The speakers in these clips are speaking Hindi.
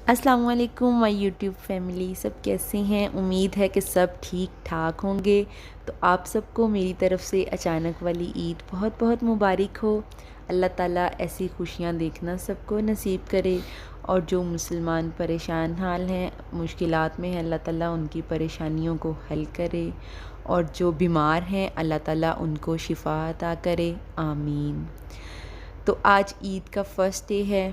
अस्सलाम वालेकुम माय यूट्यूब फैमिली, सब कैसे हैं। उम्मीद है कि सब ठीक ठाक होंगे। तो आप सबको मेरी तरफ़ से अचानक वाली ईद बहुत बहुत मुबारक हो। अल्लाह ताला ऐसी खुशियाँ देखना सबको नसीब करे। और जो मुसलमान परेशान हाल हैं, मुश्किलात में हैं, अल्लाह ताला उनकी परेशानियों को हल करे। और जो बीमार हैं, अल्लाह ताला उनको शिफा अता करे, आमीन। तो आज ईद का फ़र्स्ट डे है,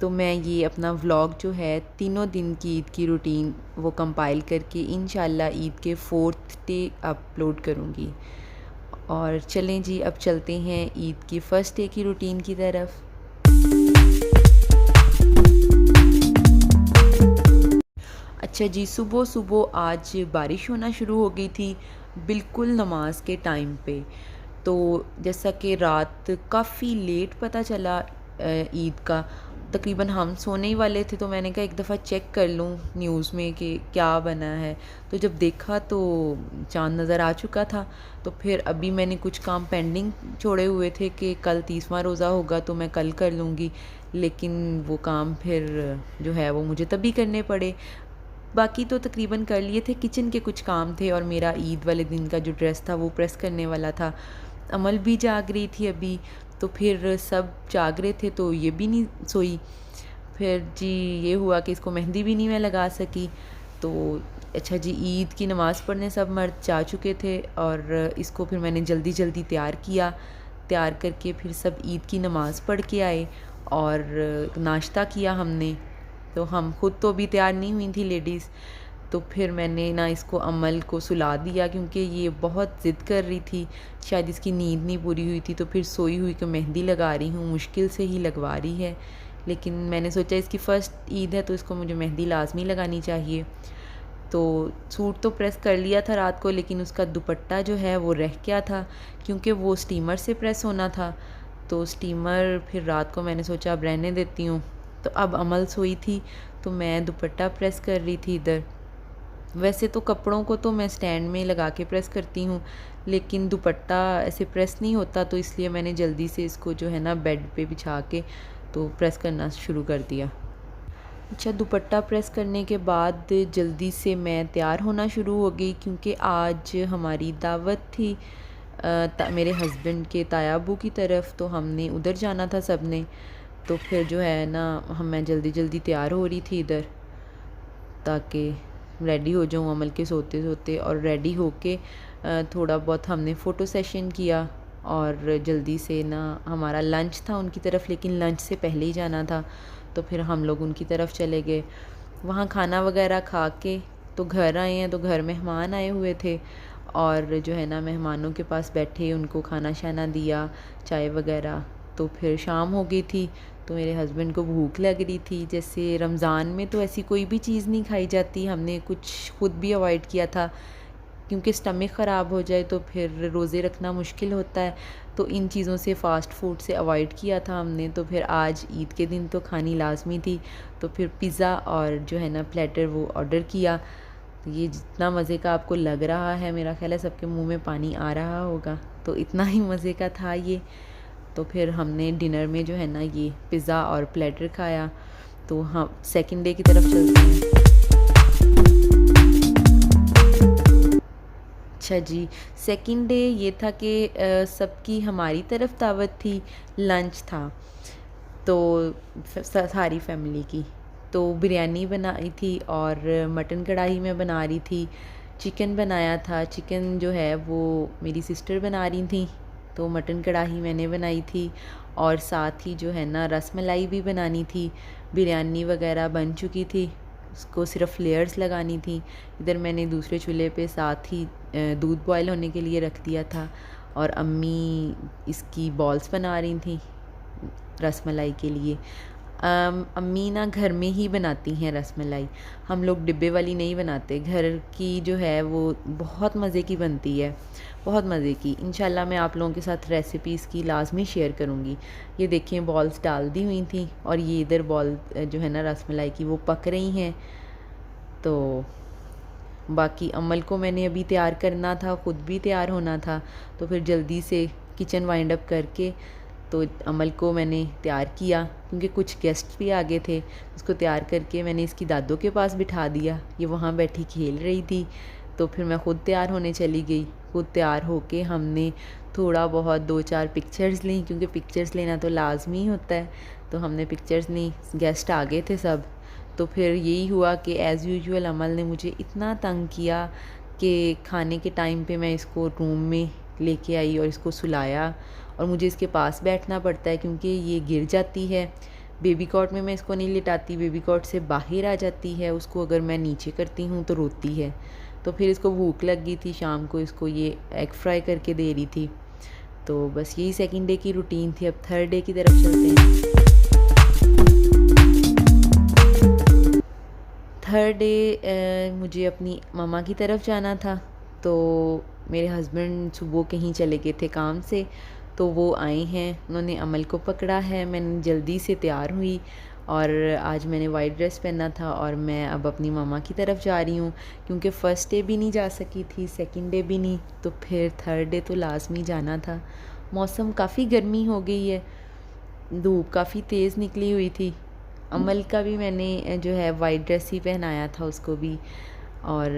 तो मैं ये अपना व्लॉग जो है तीनों दिन की ईद की रूटीन वो कंपाइल करके इंशाल्लाह ईद के 4th डे अपलोड करूँगी। और चलें जी, अब चलते हैं ईद की फ़र्स्ट डे की रूटीन की तरफ। अच्छा जी, सुबह सुबह आज बारिश होना शुरू हो गई थी, बिल्कुल नमाज के टाइम पे। तो जैसा कि रात काफ़ी लेट पता चला ईद का, तकरीबन हम सोने ही वाले थे, तो मैंने कहा एक दफ़ा चेक कर लूँ न्यूज़ में कि क्या बना है। तो जब देखा तो चाँद नज़र आ चुका था। तो फिर अभी मैंने कुछ काम पेंडिंग छोड़े हुए थे कि कल 30वां रोज़ा होगा तो मैं कल कर लूँगी, लेकिन वो काम फिर जो है वो मुझे तभी करने पड़े। बाकी तो तकरीबन कर लिए थे, किचन के कुछ काम थे और मेरा ईद वाले दिन का जो ड्रेस था वो प्रेस करने वाला था। अमल भी जाग रही थी अभी, तो फिर सब जाग रहे थे तो ये भी नहीं सोई। फिर जी ये हुआ कि इसको मेहंदी भी नहीं मैं लगा सकी। तो अच्छा जी, ईद की नमाज़ पढ़ने सब मर्द जा चुके थे और इसको फिर मैंने जल्दी जल्दी तैयार किया। तैयार करके फिर सब ईद की नमाज़ पढ़ के आए और नाश्ता किया हमने। तो हम खुद तो अभी तैयार नहीं हुई थी लेडीज़। तो फिर मैंने ना इसको अमल को सुला दिया, क्योंकि ये बहुत ज़िद कर रही थी, शायद इसकी नींद नहीं पूरी हुई थी। तो फिर सोई हुई को मेहंदी लगा रही हूँ, मुश्किल से ही लगवा रही है, लेकिन मैंने सोचा इसकी फ़र्स्ट ईद है तो इसको मुझे मेहंदी लाज़मी लगानी चाहिए। तो सूट तो प्रेस कर लिया था रात को, लेकिन उसका दुपट्टा जो है वो रह गया था, क्योंकि वो स्टीमर से प्रेस होना था। तो स्टीमर फिर रात को मैंने सोचा अब रहने देती हूँ। तो अब अमल सोई थी तो मैं दुपट्टा प्रेस कर रही थी इधर। वैसे तो कपड़ों को तो मैं स्टैंड में लगा के प्रेस करती हूँ, लेकिन दुपट्टा ऐसे प्रेस नहीं होता, तो इसलिए मैंने जल्दी से इसको जो है ना बेड पे बिछा के तो प्रेस करना शुरू कर दिया। अच्छा, दुपट्टा प्रेस करने के बाद जल्दी से मैं तैयार होना शुरू हो गई, क्योंकि आज हमारी दावत थी मेरे हस्बैंड के ताया अबू की तरफ, तो हमने उधर जाना था सब ने। तो फिर जो है ना मैं जल्दी जल्दी तैयार हो रही थी इधर, ताकि रेडी हो जाऊँ अमल के सोते सोते। और रेडी होके थोड़ा बहुत हमने फ़ोटो सेशन किया और जल्दी से ना हमारा लंच था उनकी तरफ, लेकिन लंच से पहले ही जाना था, तो फिर हम लोग उनकी तरफ चले गए। वहाँ खाना वगैरह खा के तो घर आए हैं, तो घर मेहमान आए हुए थे और जो है ना मेहमानों के पास बैठे उनको खाना शाना दिया, चाय वगैरह। तो फिर शाम हो गई थी, तो मेरे हस्बैंड को भूख लग रही थी। जैसे रमज़ान में तो ऐसी कोई भी चीज़ नहीं खाई जाती, हमने कुछ खुद भी अवॉइड किया था, क्योंकि स्टमक ख़राब हो जाए तो फिर रोज़े रखना मुश्किल होता है। तो इन चीज़ों से फ़ास्ट फूड से अवॉइड किया था हमने। तो फिर आज ईद के दिन तो खानी लाज़मी थी, तो फिर पिज़्ज़ा और जो है ना प्लेटर वो ऑर्डर किया। तो ये जितना मज़े का आपको लग रहा है, मेरा ख़्याल है सबके मुंह में पानी आ रहा होगा, तो इतना ही मज़े का था ये। तो फिर हमने डिनर में जो है ना ये पिज़्ज़ा और प्लेटर खाया। तो हम सेकंड डे की तरफ चलते हैं। अच्छा जी, सेकंड डे ये था कि सबकी हमारी तरफ दावत थी, लंच था, तो सारी फैमिली की। तो बिरयानी बनाई थी और मटन कढ़ाई में बना रही थी, चिकन बनाया था। चिकन जो है वो मेरी सिस्टर बना रही थी, तो मटन कढ़ाई मैंने बनाई थी। और साथ ही जो है ना रस मलाई भी बनानी थी। बिरयानी वगैरह बन चुकी थी, उसको सिर्फ लेयर्स लगानी थी। इधर मैंने दूसरे चूल्हे पे साथ ही दूध बॉयल होने के लिए रख दिया था, और अम्मी इसकी बॉल्स बना रही थी रसमलाई के लिए। अम्मी ना घर में ही बनाती हैं रसमलाई, हम लोग डिब्बे वाली नहीं बनाते। घर की जो है वो बहुत मज़े की बनती है, बहुत मज़े की। इंशाल्लाह मैं आप लोगों के साथ रेसिपी इसकी लाजमी शेयर करूँगी। ये देखें, बॉल्स डाल दी हुई थी और ये इधर बॉल जो है ना रसमलाई की वो पक रही हैं। तो बाकी अमल को मैंने अभी तैयार करना था, ख़ुद भी तैयार होना था, तो फिर जल्दी से किचन वाइंड अप करके तो अमल को मैंने तैयार किया क्योंकि कुछ गेस्ट भी आ गए थे। उसको तैयार करके मैंने इसकी दादों के पास बिठा दिया, ये वहाँ बैठी खेल रही थी। तो फिर मैं ख़ुद तैयार होने चली गई। खुद तैयार होके हमने थोड़ा बहुत 2-4 पिक्चर्स लीं, क्योंकि पिक्चर्स लेना तो लाजमी होता है। तो हमने पिक्चर्स ली, गेस्ट आ गए थे सब। तो फिर यही हुआ कि एज़ यूजुअल अमल ने मुझे इतना तंग किया कि खाने के टाइम पे मैं इसको रूम में लेके आई और इसको सुलाया, और मुझे इसके पास बैठना पड़ता है क्योंकि ये गिर जाती है। बेबी कॉट में मैं इसको नहीं लिटाती, बेबी कॉट से बाहर आ जाती है। उसको अगर मैं नीचे करती हूँ तो रोती है। तो फिर इसको भूख लग गई थी, शाम को इसको ये एग फ्राई करके दे रही थी। तो बस यही सेकंड डे की रूटीन थी। अब थर्ड डे की तरफ चलते हैं। थर्ड डे मुझे अपनी मम्मा की तरफ जाना था। तो मेरे हस्बैंड सुबह कहीं चले गए थे काम से, तो वो आए हैं, उन्होंने अमल को पकड़ा है। मैंने जल्दी से तैयार हुई और आज मैंने वाइट ड्रेस पहना था और मैं अब अपनी मम्मा की तरफ जा रही हूँ, क्योंकि फ़र्स्ट डे भी नहीं जा सकी थी, सेकंड डे भी नहीं, तो फिर थर्ड डे तो लाजमी जाना था। मौसम काफ़ी गर्मी हो गई है, धूप काफ़ी तेज़ निकली हुई थी। अमल का भी मैंने जो है वाइट ड्रेस ही पहनाया था उसको भी, और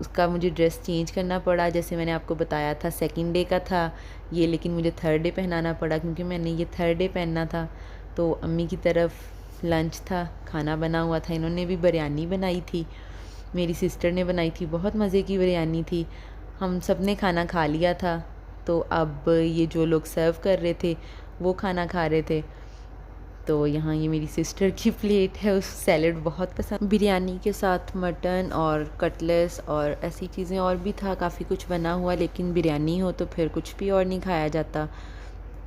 उसका मुझे ड्रेस चेंज करना पड़ा। जैसे मैंने आपको बताया था सेकंड डे का था ये, लेकिन मुझे थर्ड डे पहनाना पड़ा क्योंकि मैंने ये थर्ड डे पहनना था। तो अम्मी की तरफ लंच था, खाना बना हुआ था। इन्होंने भी बिरयानी बनाई थी, मेरी सिस्टर ने बनाई थी, बहुत मज़े की बिरयानी थी। हम सब ने खाना खा लिया था। तो अब ये जो लोग सर्व कर रहे थे वो खाना खा रहे थे। तो यहाँ ये मेरी सिस्टर की प्लेट है, उस सैलड बहुत पसंद। बिरयानी के साथ मटन और कटलेस और ऐसी चीज़ें और भी था, काफ़ी कुछ बना हुआ, लेकिन बिरयानी हो तो फिर कुछ भी और नहीं खाया जाता।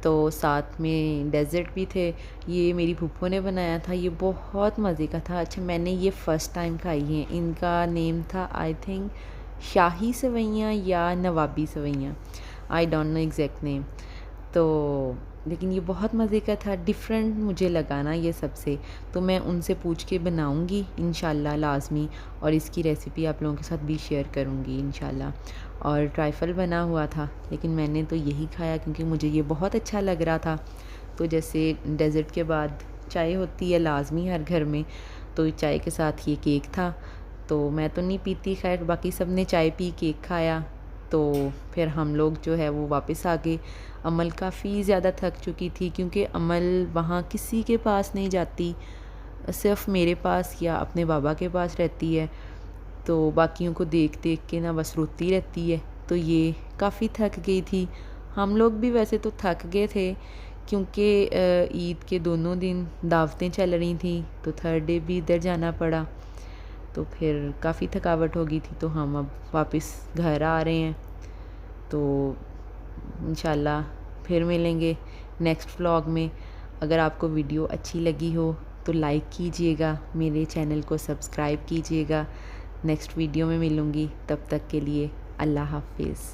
तो साथ में डेज़र्ट भी थे, ये मेरी फूफो ने बनाया था, ये बहुत मज़े का था। अच्छा, मैंने ये फ़र्स्ट टाइम खाई है। इनका नेम था आई थिंक शाही सेवइयाँ या nawabi sewaiyan, I don't know exact name. तो लेकिन ये बहुत मज़े का था, डिफरेंट मुझे लगा ना ये सबसे। तो मैं उनसे पूछ के बनाऊंगी इंशाल्लाह लाज़मी, और इसकी रेसिपी आप लोगों के साथ भी शेयर करूंगी इंशाल्लाह। और ट्राइफल बना हुआ था, लेकिन मैंने तो यही खाया क्योंकि मुझे ये बहुत अच्छा लग रहा था। तो जैसे डेज़र्ट के बाद चाय होती है लाज़मी हर घर में, तो चाय के साथ ये केक था। तो मैं तो नहीं पीती, खैर बाकी सब ने चाय पी, केक खाया। तो फिर हम लोग जो है वो वापस आ गए। अमल काफ़ी ज़्यादा थक चुकी थी क्योंकि अमल वहाँ किसी के पास नहीं जाती, सिर्फ मेरे पास या अपने बाबा के पास रहती है। तो बाकियों को देख देख के ना बस रोती रहती है। तो ये काफ़ी थक गई थी। हम लोग भी वैसे तो थक गए थे क्योंकि ईद के दोनों दिन दावतें चल रही थी, तो थर्ड डे भी इधर जाना पड़ा। तो फिर काफ़ी थकावट हो गई थी, तो हम अब वापस घर आ रहे हैं। तो इंशाल्लाह फिर मिलेंगे नेक्स्ट व्लॉग में। अगर आपको वीडियो अच्छी लगी हो तो लाइक कीजिएगा, मेरे चैनल को सब्सक्राइब कीजिएगा। नेक्स्ट वीडियो में मिलूँगी, तब तक के लिए अल्लाह हाफिज़।